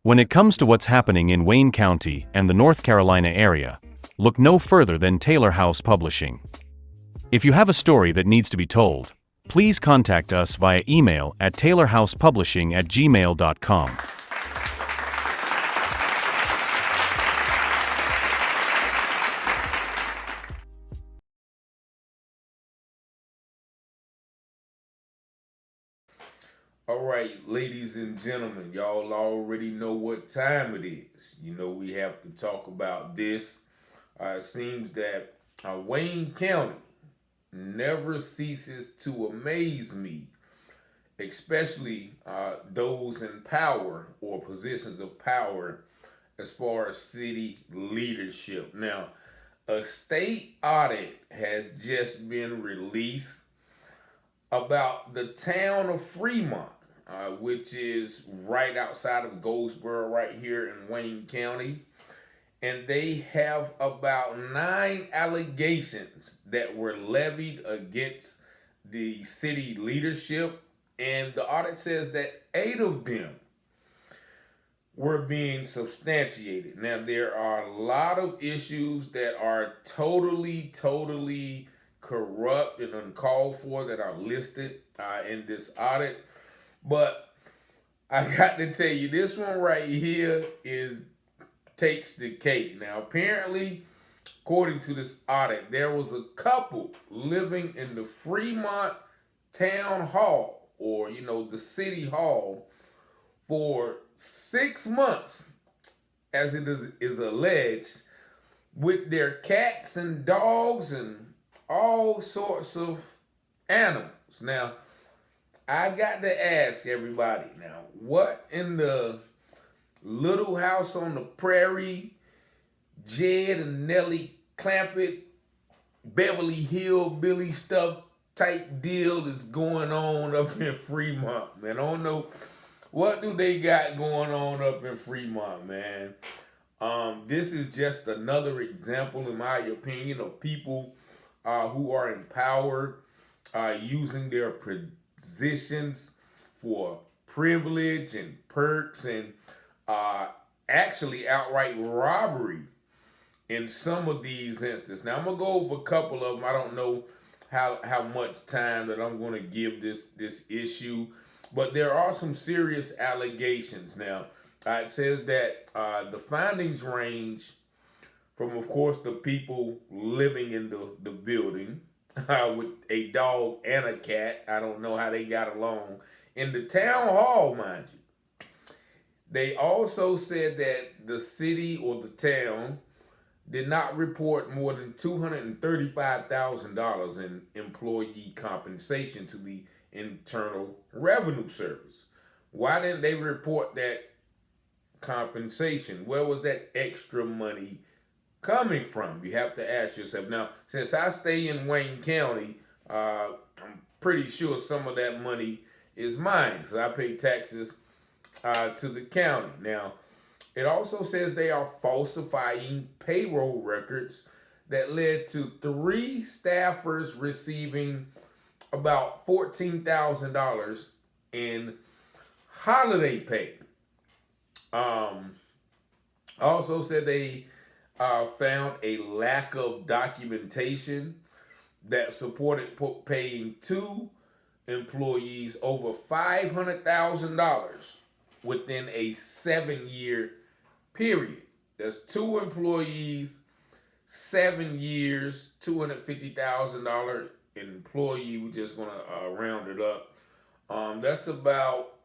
When it comes to what's happening in Wayne County and the North Carolina area, look no further than Taylor House Publishing. If you have a story that needs to be told, please contact us via email at taylorhousepublishing@gmail.com. All right, ladies and gentlemen, y'all already know what time it is. You know we have to talk about this. It seems that Wayne County never ceases to amaze me, especially those in power or positions of power as far as city leadership. Now, a state audit has just been released about the town of Fremont, which is right outside of Goldsboro, right here in Wayne County. And they have about 9 allegations that were levied against the city leadership. And the audit says that 8 of them were being substantiated. Now, there are a lot of issues that are totally corrupt and uncalled for that are listed in this audit. But I got to tell you, this one right here takes the cake. Now, apparently, according to this audit, there was a couple living in the Fremont Town Hall, or the City Hall, for 6 months, as it is alleged, with their cats and dogs and all sorts of animals. Now, I got to ask everybody now, what in the Little House on the Prairie, Jed and Nellie Clampett, Beverly Hillbilly stuff type deal is going on up in Fremont, man? I don't know what do they got going on up in Fremont, man. This is just another example, in my opinion, of people who are in power using their positions for privilege and perks and actually outright robbery in some of these instances. Now, I'm going to go over a couple of them. I don't know how much time that I'm going to give this issue, but there are some serious allegations. Now, it says that the findings range from, of course, the people living in the building with a dog and a cat. I don't know how they got along. In the town hall, mind you. They also said that the city or the town did not report more than $235,000 in employee compensation to the Internal Revenue Service. Why didn't they report that compensation? Where was that extra money coming from? You have to ask yourself. Now, since I stay in Wayne County, I'm pretty sure some of that money is mine, because I pay taxes to the county. Now, it also says they are falsifying payroll records that led to 3 staffers receiving about $14,000 in holiday pay. Also said they found a lack of documentation that supported paying 2 employees over $500,000 within a 7-year period. That's 2 employees, 7 years, $250,000 employee. We're just gonna round it up. That's about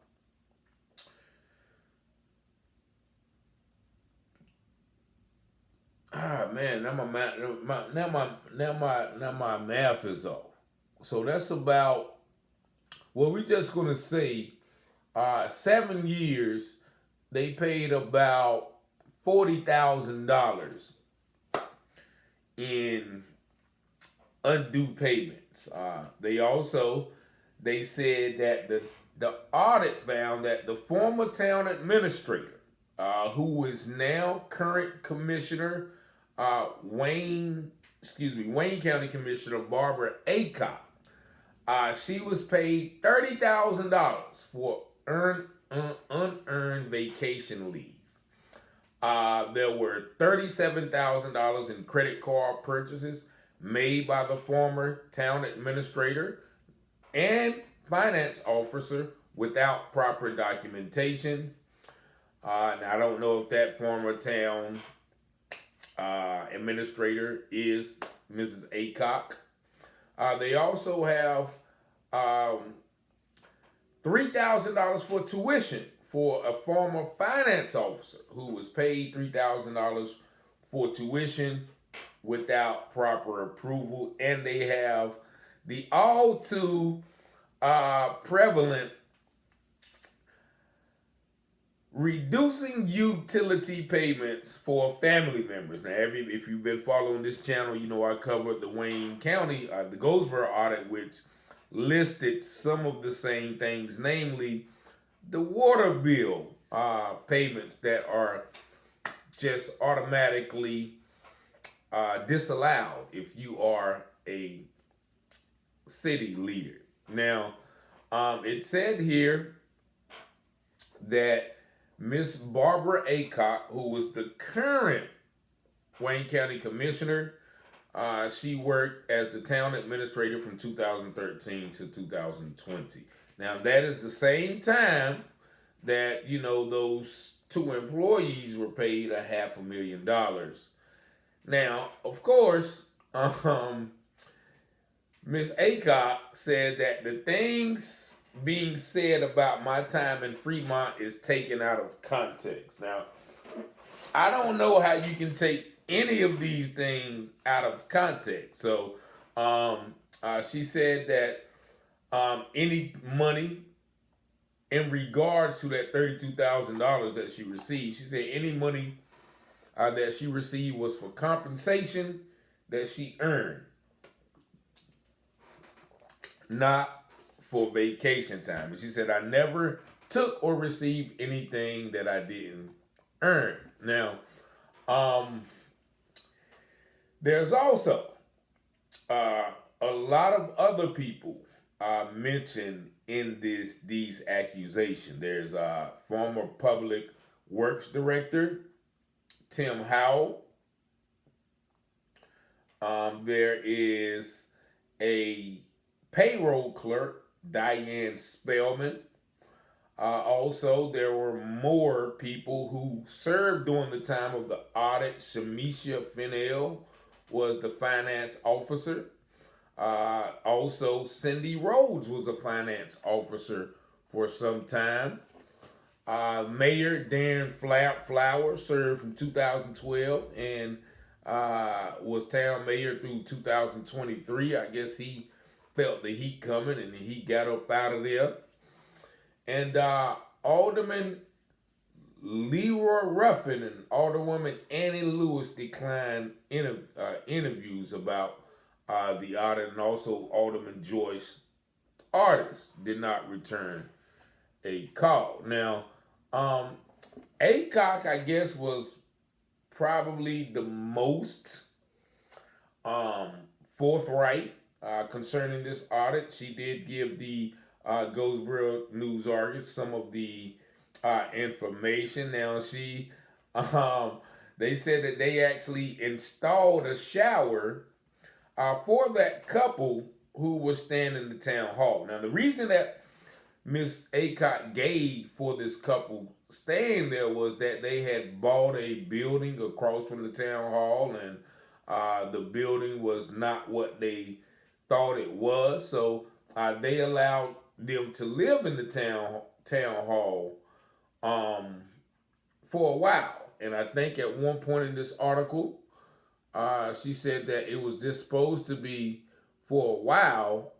man. Now my math is off. So that's about, well, we're just gonna say 7 years. They paid about $40,000 in undue payments. They said that the audit found that the former town administrator, who is now current commissioner, Wayne County Commissioner Barbara Aycock, she was paid $30,000 for unearned vacation leave. There were $37,000 in credit card purchases made by the former town administrator and finance officer without proper documentation. Now, I don't know if that former town administrator is Mrs. Aycock. They also have $3,000 for tuition for a former finance officer who was paid $3,000 for tuition without proper approval. And they have the all too prevalent reducing utility payments for family members. Now, if you've been following this channel, you know I covered the Wayne County, the Goldsboro audit, which listed some of the same things, namely the water bill payments that are just automatically disallowed if you are a city leader. Now, it said here that Miss Barbara Aycock, who was the current Wayne County Commissioner, she worked as the town administrator from 2013 to 2020. Now, that is the same time that, you know, those two employees were paid $500,000. Now, of course, Miss Aycock said that the things being said about my time in Fremont is taken out of context. Now, I don't know how you can take any of these things out of context. So, she said that any money in regards to that $32,000 that she received, she said any money that she received was for compensation that she earned, not for vacation time. And she said, I never took or received anything that I didn't earn. Now, there's also a lot of other people mentioned in these accusations. There's former public works director Tim Howell. There is a payroll clerk, Diane Spellman. Also, there were more people who served during the time of the audit. Shamisha Fennell was the finance officer. Also, Cindy Rhodes was a finance officer for some time. Mayor Darren Flower served from 2012 and was town mayor through 2023. I guess he felt the heat coming and he got up out of there. And Alderman Leroy Ruffin and Alderwoman Annie Lewis declined interviews about the audit, and also Alderman Joyce Artis did not return a call. Now, Aycock, I guess, was probably the most forthright concerning this audit. She did give the Goldsboro News Argus some of the information. Now, they said that they actually installed a shower for that couple who was staying in the town hall. Now, the reason that Miss Aycock gave for this couple staying there was that they had bought a building across from the town hall, and the building was not what they thought it was. So they allowed them to live in the town hall for a while. And I think at one point in this article, she said that it was just supposed to be for a while,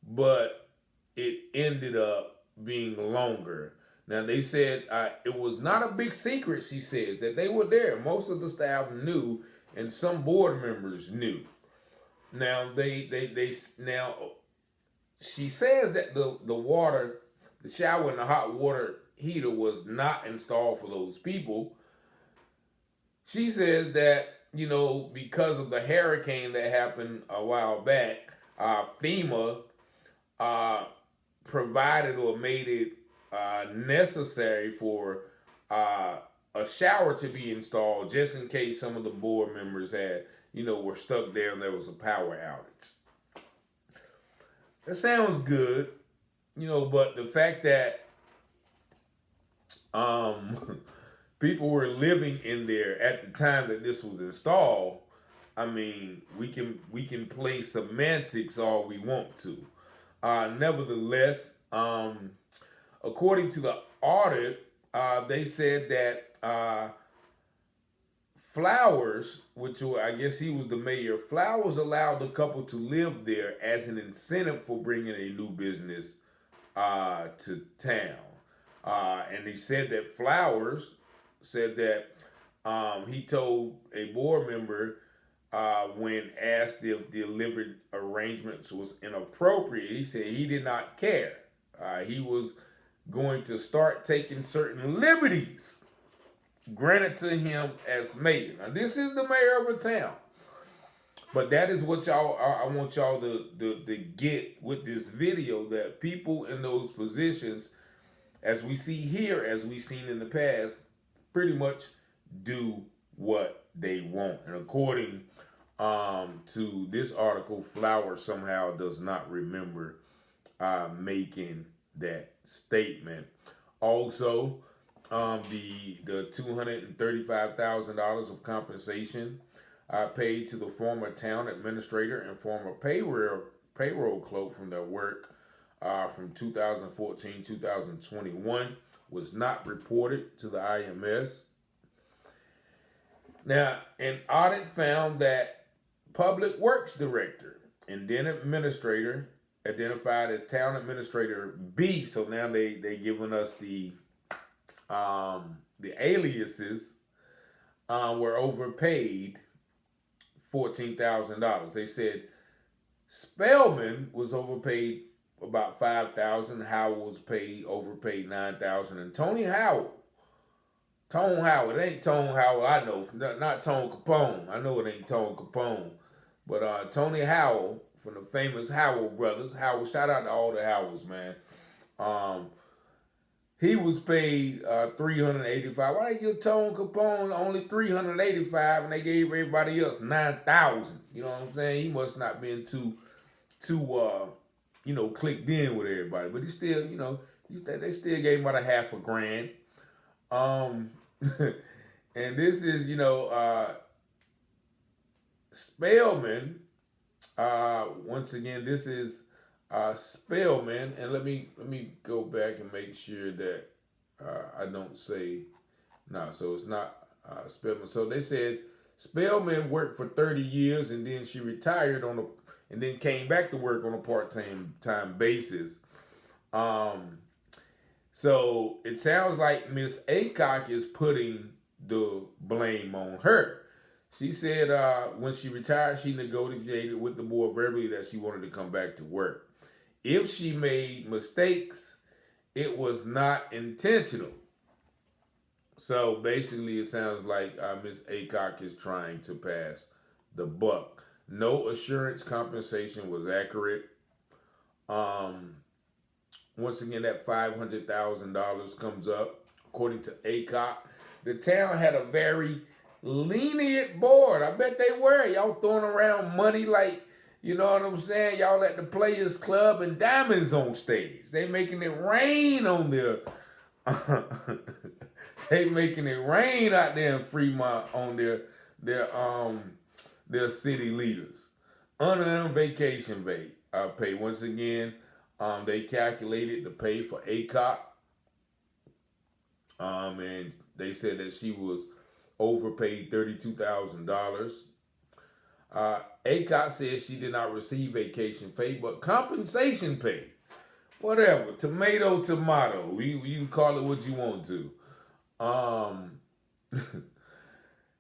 but it ended up being longer. Now, they said it was not a big secret, she says, that they were there. Most of the staff knew, and some board members knew. Now, now she says that the shower and the hot water heater was not installed for those people. She says that, you know, because of the hurricane that happened a while back, FEMA provided or made it necessary for a shower to be installed just in case some of the board members had, were stuck there and there was a power outage. That sounds good, but the fact that people were living in there at the time that this was installed, I mean, we can play semantics all we want to. Nevertheless, according to the audit, they said that Flowers, which I guess he was the mayor, Flowers allowed the couple to live there as an incentive for bringing a new business to town. And he said that Flowers said that he told a board member when asked if the delivery arrangements was inappropriate, he said he did not care. He was going to start taking certain liberties granted to him as mayor. Now, this is the mayor of a town. But that is what I want y'all to get with this video, that people in those positions, as we see here, as we've seen in the past, pretty much do what they want. And according to this article, Flowers somehow does not remember making that statement. Also, the $235,000 of compensation paid to the former town administrator and former payroll clerk from their work from 2014-2021 was not reported to the IMS. Now, an audit found that Public Works Director and then administrator, identified as Town Administrator B, so now they giving us the aliases, were overpaid $14,000. They said Spellman was overpaid about $5,000. Howell was overpaid $9,000, and Tone Howell, it ain't Tone Howell I know, not Tone Capone. I know it ain't Tone Capone, but Tony Howell from the famous Howell brothers. Shout out to all the Howells, man. He was paid $385. Why they give Tone Capone only $385 and they gave everybody else $9,000? You know what I'm saying? He must not been too clicked in with everybody. But he still, they still gave him about $500,000. And this is, Spellman. Once again, this is Spellman, and let me go back and make sure that I don't say no. So it's not Spellman. So they said Spellman worked for 30 years, and then she retired and then came back to work on a part-time basis. So it sounds like Miss Aycock is putting the blame on her. She said when she retired, she negotiated with the board verbally that she wanted to come back to work. If she made mistakes, it was not intentional. So basically, it sounds like Ms. Aycock is trying to pass the buck. No assurance compensation was accurate. Once again, that $500,000 comes up. According to Aycock, the town had a very lenient board. I bet they were. Y'all throwing around money like, you know what I'm saying? Y'all at the Players Club and Diamonds on stage. They making it rain on their... they making it rain out there in Fremont on their city leaders. Unearned vacation pay. Once again, they calculated the pay for Aycock. And they said that she was overpaid $32,000. Aycock says she did not receive vacation pay, but compensation pay. Whatever, tomato. You can call it what you want to.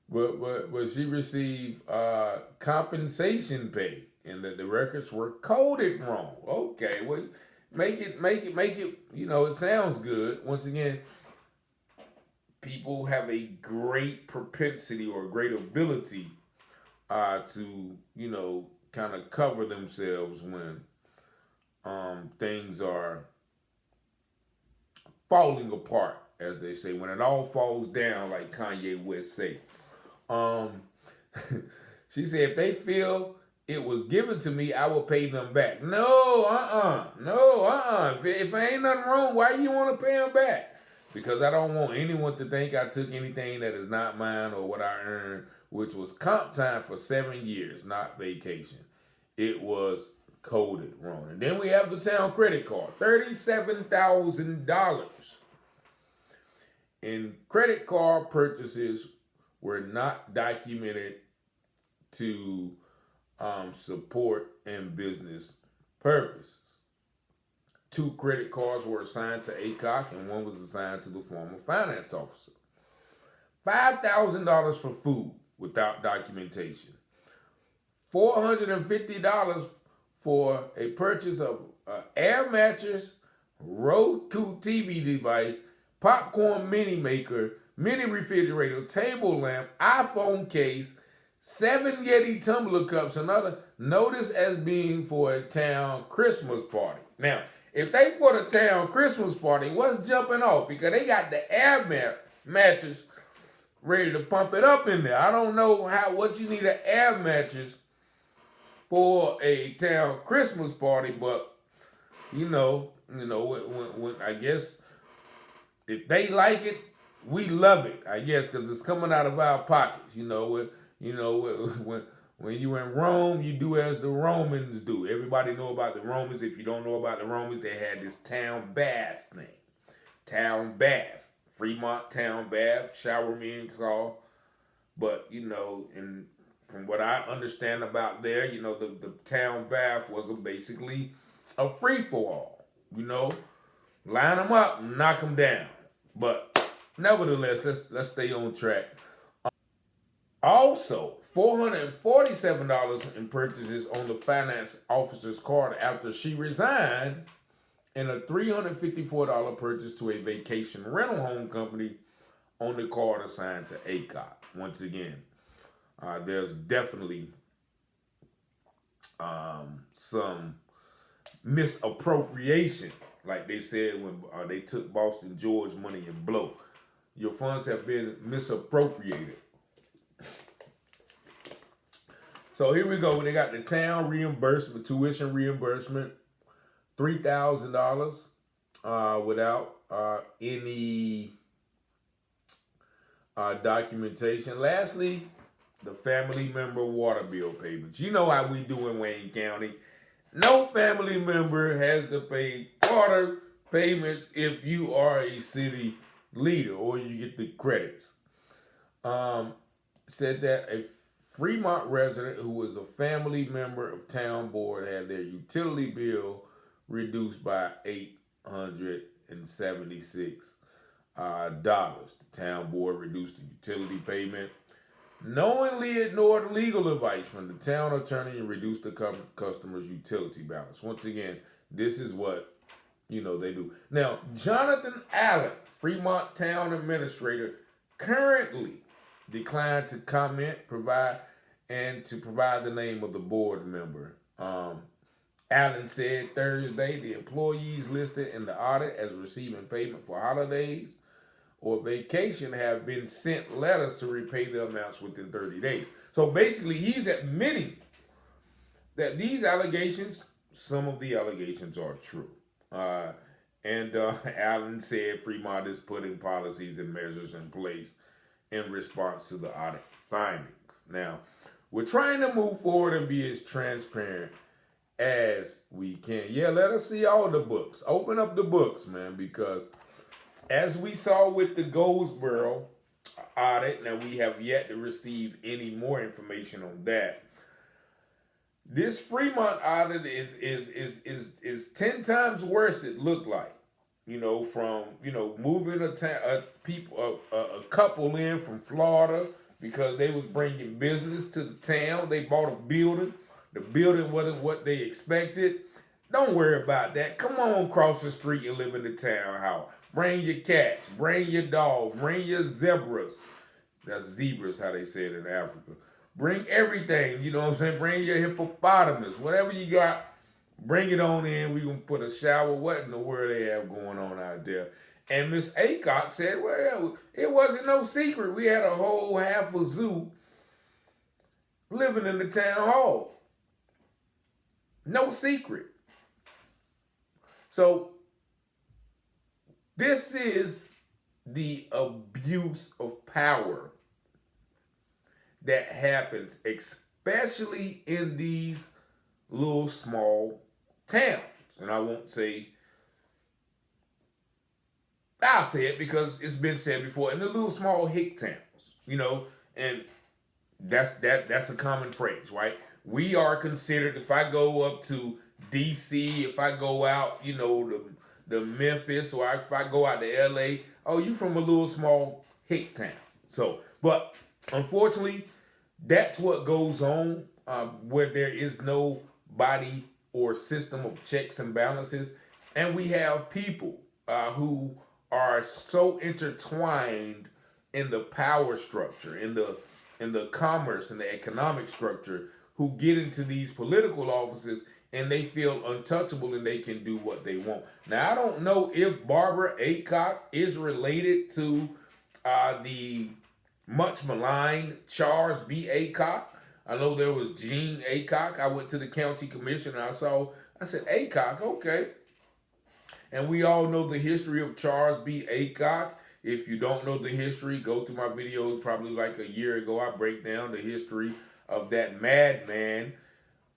But she received compensation pay, and that the records were coded wrong. Okay, well, make it. It sounds good. Once again, people have a great propensity or a great ability to kind of cover themselves when things are falling apart, as they say, when it all falls down, like Kanye West say. Um, she said, if they feel it was given to me, I will pay them back. No. If ain't nothing wrong, why you want to pay them back? Because I don't want anyone to think I took anything that is not mine or what I earned, which was comp time for 7 years, not vacation. It was coded wrong. And then we have the town credit card, $37,000 in credit card purchases were not documented to support and business purposes. 2 credit cards were assigned to Aycock and 1 was assigned to the former finance officer. $5,000 for food without documentation. $450 for a purchase of an air mattress, Roku TV device, popcorn mini maker, mini refrigerator, table lamp, iPhone case, 7 Yeti tumbler cups, another notice as being for a town Christmas party. Now, if they for the town Christmas party, what's jumping off? Because they got the air mattress ready to pump it up in there. I don't know what you need an air mattress for a town Christmas party, but when I guess if they like it, we love it. I guess because it's coming out of our pockets. When you in Rome, you do as the Romans do. Everybody know about the Romans. If you don't know about the Romans, they had this town bath thing. Town bath. Fremont town bath. Shower me and call. But, and from what I understand about there, the town bath was basically a free-for-all. Line them up, knock them down. But nevertheless, let's stay on track. Also, $447 in purchases on the finance officer's card after she resigned, and a $354 purchase to a vacation rental home company on the card assigned to Aycock. Once again, there's definitely some misappropriation, like they said when they took Boston George money and blow. Your funds have been misappropriated. So here we go. They got the town reimbursement, tuition reimbursement, $3,000 without any documentation. Lastly, the family member water bill payments. You know how we do in Wayne County. No family member has to pay water payments if you are a city leader or you get the credits. Said that a Fremont resident who was a family member of town board had their utility bill reduced by $876. The town board reduced the utility payment, knowingly ignored legal advice from the town attorney and reduced the customer's utility balance. Once again, this is what they do. Now, Jonathan Allen, Fremont town administrator, currently declined to comment, provide the name of the board member. Allen said Thursday the employees listed in the audit as receiving payment for holidays or vacation have been sent letters to repay the amounts within 30 days. So basically, he's admitting that these allegations, some of the allegations are true. Allen said Fremont is putting policies and measures in place in response to the audit findings. Now, we're trying to move forward and be as transparent as we can. Yeah, let us see all the books. Open up the books, man, because as we saw with the Goldsboro audit, now we have yet to receive any more information on that. This Fremont audit is 10 times worse, it looked like. From moving a couple in from Florida because they was bringing business to the town. They bought a building. The building wasn't what they expected. Don't worry about that. Come on, cross the street and live in the townhouse. Bring your cats. Bring your dog. Bring your zebras. That's zebras, how they say it in Africa. Bring everything. You know what I'm saying? Bring your hippopotamus. Whatever you got, bring it on in. We're going to put a shower. What in the world they have going on out there? And Miss Aycock said, well, it wasn't no secret. We had a whole half a zoo living in the town hall. No secret. So this is the abuse of power that happens, especially in these little small towns. And I'll say it because it's been said before, in the little small hick towns, and that's a common phrase, right? We are considered, if I go up to DC, if I go out, the Memphis, or if I go out to LA, oh, you from a little small hick town. So, but unfortunately, that's what goes on where there is no body or system of checks and balances. And we have people who are so intertwined in the power structure, in the commerce and the economic structure, who get into these political offices and they feel untouchable and they can do what they want. Now, I don't know if Barbara Aycock is related to the much maligned Charles B. Aycock. I know there was Gene Aycock. I went to the county commission and I said, Aycock, okay. And we all know the history of Charles B. Aycock. If you don't know the history, go to my videos probably like a year ago. I break down the history of that madman,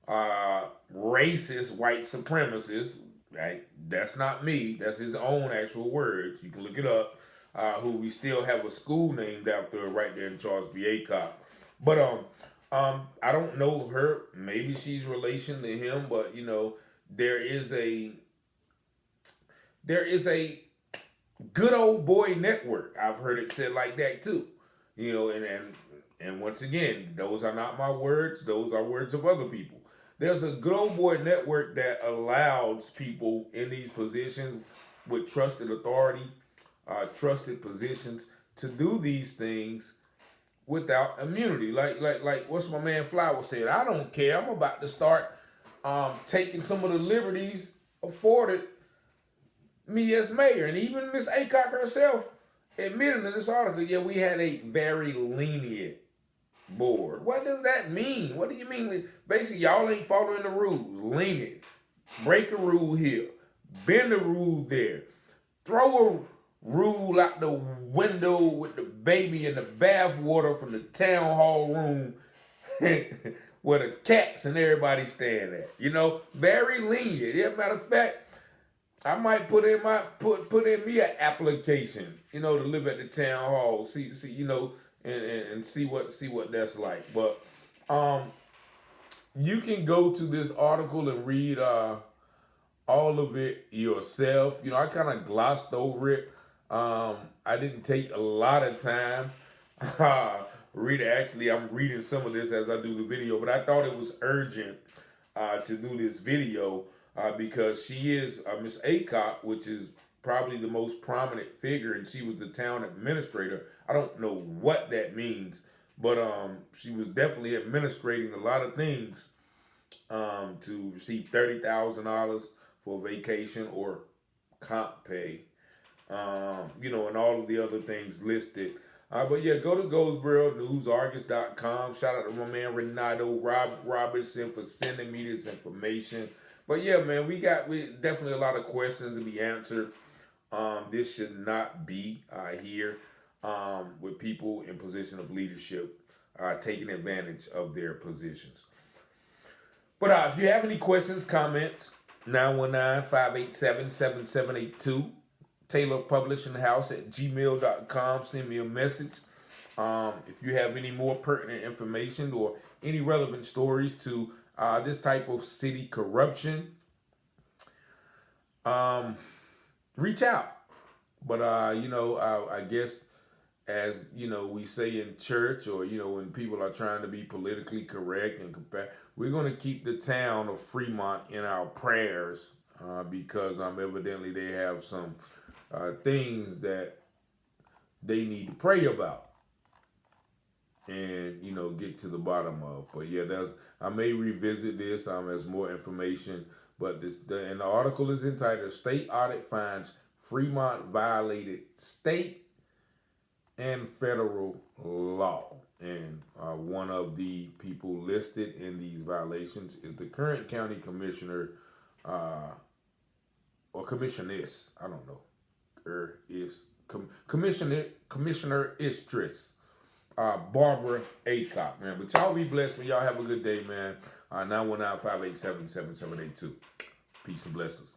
racist white supremacist, right? That's not me. That's his own actual words. You can look it up. Who we still have a school named after right there in Charles B. Aycock. But I don't know her. Maybe she's relation to him, but there is a good old boy network. I've heard it said like that too. And once again, those are not my words. Those are words of other people. There's a good old boy network that allows people in these positions with trusted authority, trusted positions, to do these things without immunity. Like what's my man Flower said, I don't care. I'm about to start taking some of the liberties afforded me as mayor. And even Miss Aycock herself admitted in this article, yeah, we had a very lenient board. What does that mean? What do you mean? Basically, y'all ain't following the rules. Lenient. Break a rule here. Bend a rule there. Throw a rule out the window with the baby in the bath water from the town hall room where the cats and everybody stand at. Very lenient. Yeah, matter of fact, I might put in me an application, to live at the town hall, see, and see what that's like. But you can go to this article and read all of it yourself. I kind of glossed over it. I didn't take a lot of time. Actually, I'm reading some of this as I do the video, but I thought it was urgent to do this video because she is Miss Aycock, which is probably the most prominent figure, and she was the town administrator. I don't know what that means, but she was definitely administrating a lot of things to receive $30,000 for vacation or comp pay, and all of the other things listed. But yeah, go to GoldsboroNewsArgus.com. Shout out to my man Renato Robinson for sending me this information. But yeah, man, we definitely a lot of questions to be answered. This should not be here with people in position of leadership taking advantage of their positions. But if you have any questions, comments, 919-587-7782. Taylor Publishing House at gmail.com. Send me a message. If you have any more pertinent information or any relevant stories to this type of city corruption, reach out. But, I guess as, we say in church or, when people are trying to be politically correct and compare, we're going to keep the town of Fremont in our prayers because evidently they have some things that they need to pray about and, get to the bottom of. But yeah, I may revisit this as more information, but the article is entitled State Audit Finds Fremont violated state and federal law. And one of the people listed in these violations is the current county commissioner, or commissioness, I don't know, Commissioner Istris, Barbara Aycock, man. But y'all be blessed, man. Y'all have a good day, man. 919-587-7782. Peace and blessings.